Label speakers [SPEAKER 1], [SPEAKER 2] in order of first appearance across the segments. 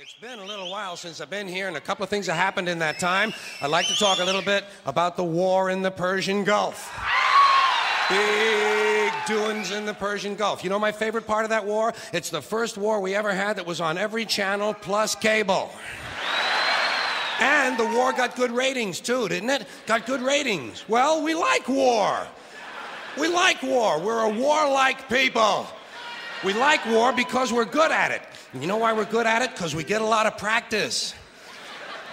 [SPEAKER 1] It's been a little while since I've been here, and a couple of things have happened in that time. I'd like to talk a little bit about the war in the Persian Gulf. Big doings in the Persian Gulf. You know my favorite part of that war? It's the first war we ever had that was on every channel plus cable. And the war got good ratings, too, didn't it? Got good ratings. Well, we like war. We like war. We're a warlike people. We like war because we're good at it. And you know why we're good at it? Because we get a lot of practice.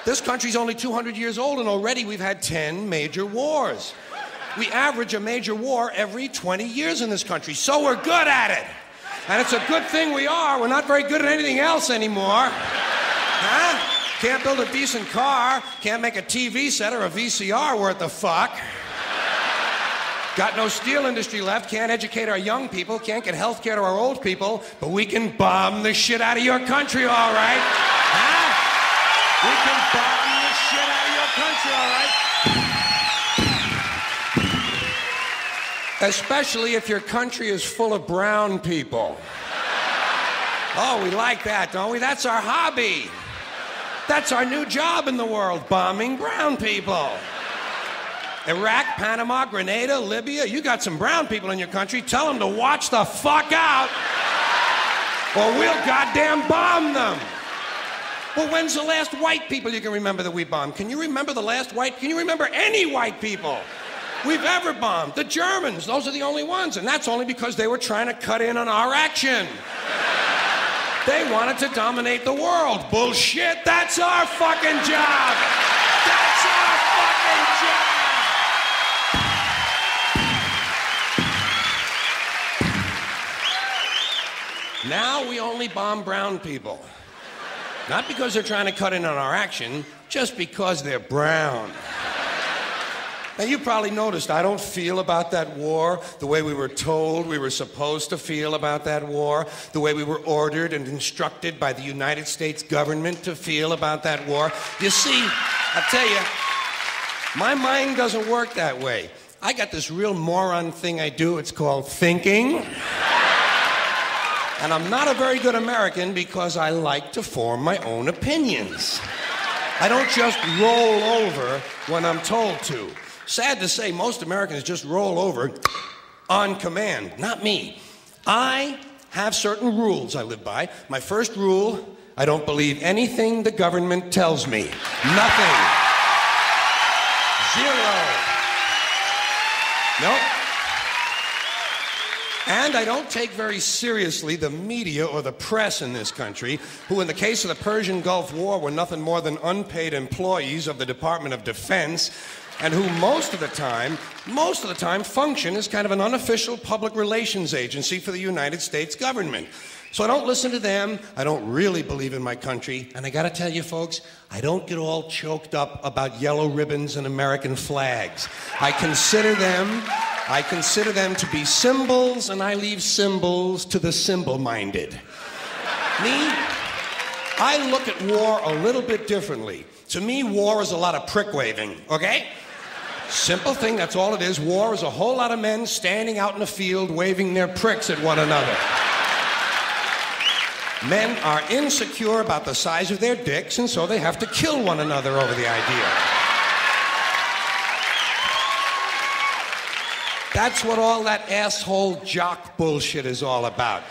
[SPEAKER 1] This country's only 200 years old, and already we've had 10 major wars. We average a major war every 20 years in this country, so we're good at it. And it's a good thing we are. We're not very good at anything else anymore. Huh? Can't build a decent car, can't make a TV set or a VCR worth the fuck. Got no steel industry left, can't educate our young people, can't get health care to our old people, but we can bomb the shit out of your country, all right? Huh? We can bomb the shit out of your country, all right? Especially if your country is full of brown people. Oh, we like that, don't we? That's our hobby. That's our new job in the world, bombing brown people. Iraq, Panama, Grenada, Libya, you got some brown people in your country, tell them to watch the fuck out, or we'll goddamn bomb them. Well, when's the last white people you can remember that we bombed? Can you remember the last white? Can you remember any white people we've ever bombed? The Germans, those are the only ones, and that's only because they were trying to cut in on our action. They wanted to dominate the world. Bullshit, that's our fucking job. That's our fucking job. Now we only bomb brown people. Not because they're trying to cut in on our action, just because they're brown. Now, you probably noticed I don't feel about that war the way we were told we were supposed to feel about that war, the way we were ordered and instructed by the United States government to feel about that war. You see, I'll tell you, my mind doesn't work that way. I got this real moron thing I do. It's called thinking. And I'm not a very good American because I like to form my own opinions. I don't just roll over when I'm told to. Sad to say, most Americans just roll over on command. Not me. I have certain rules I live by. My first rule, I don't believe anything the government tells me. Nothing. Zero. Nope. And I don't take very seriously the media or the press in this country, who in the case of the Persian Gulf War were nothing more than unpaid employees of the Department of Defense, and who most of the time function as kind of an unofficial public relations agency for the United States government. So I don't listen to them, I don't really believe in my country, and I gotta tell you folks, I don't get all choked up about yellow ribbons and American flags. I consider them to be symbols, and I leave symbols to the symbol-minded. Me, I look at war a little bit differently. To me, war is a lot of prick-waving, okay? Simple thing, that's all it is. War is a whole lot of men standing out in the field waving their pricks at one another. Men are insecure about the size of their dicks, and so they have to kill one another over the idea. That's what all that asshole jock bullshit is all about.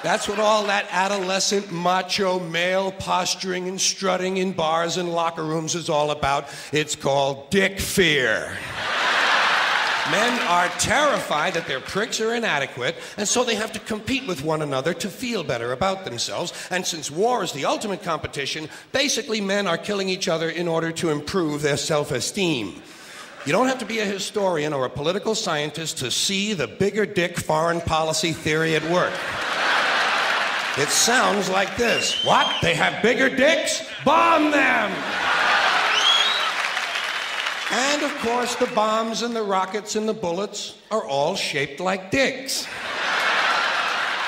[SPEAKER 1] That's what all that adolescent macho male posturing and strutting in bars and locker rooms is all about. It's called dick fear. Men are terrified that their pricks are inadequate, and so they have to compete with one another to feel better about themselves. And since war is the ultimate competition, basically men are killing each other in order to improve their self-esteem. You don't have to be a historian or a political scientist to see the bigger dick foreign policy theory at work. It sounds like this. What? They have bigger dicks? Bomb them! And of course, the bombs and the rockets and the bullets are all shaped like dicks.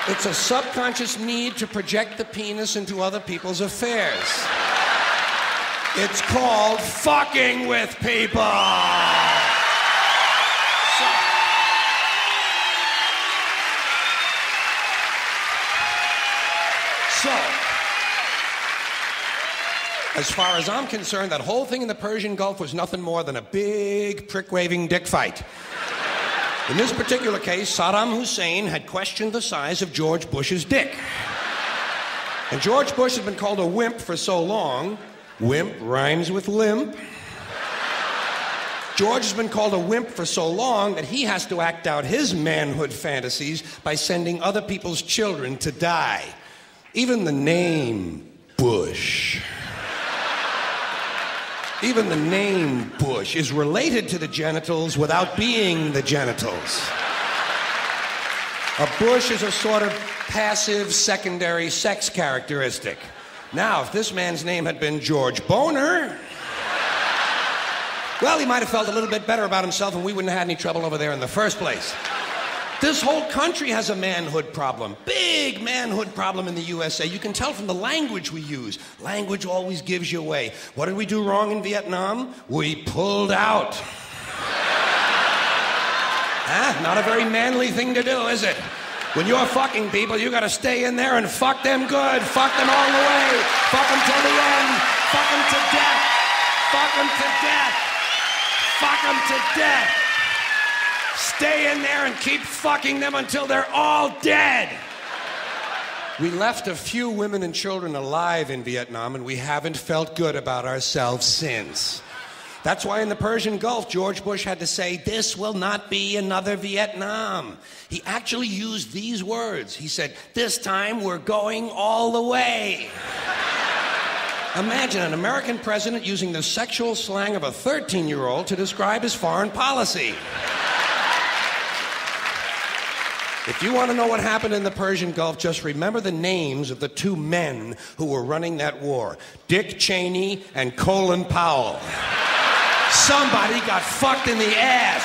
[SPEAKER 1] It's a subconscious need to project the penis into other people's affairs. It's called fucking with people. As far as I'm concerned, that whole thing in the Persian Gulf was nothing more than a big prick-waving dick fight. In this particular case, Saddam Hussein had questioned the size of George Bush's dick. And George Bush has been called a wimp for so long. Wimp rhymes with limp. George has been called a wimp for so long that he has to act out his manhood fantasies by sending other people's children to die. Even the name Bush. Even the name Bush is related to the genitals without being the genitals. A bush is a sort of passive secondary sex characteristic. Now, if this man's name had been George Boner, well, he might have felt a little bit better about himself and we wouldn't have had any trouble over there in the first place. This whole country has a manhood problem. Big manhood problem in the USA. You can tell from the language we use. Language always gives you away. What did we do wrong in Vietnam? We pulled out. Not a very manly thing to do, is it? When you're fucking people, you gotta stay in there and fuck them good. Fuck them all the way. Fuck them till the end. Fuck them to death. Fuck them to death. Fuck them to death. Stay in there and keep fucking them until they're all dead. We left a few women and children alive in Vietnam, and we haven't felt good about ourselves since. That's why in the Persian Gulf, George Bush had to say, "This will not be another Vietnam." He actually used these words. He said, "This time we're going all the way." Imagine an American president using the sexual slang of a 13-year-old to describe his foreign policy. If you want to know what happened in the Persian Gulf, just remember the names of the two men who were running that war. Dick Cheney and Colin Powell. Somebody got fucked in the ass.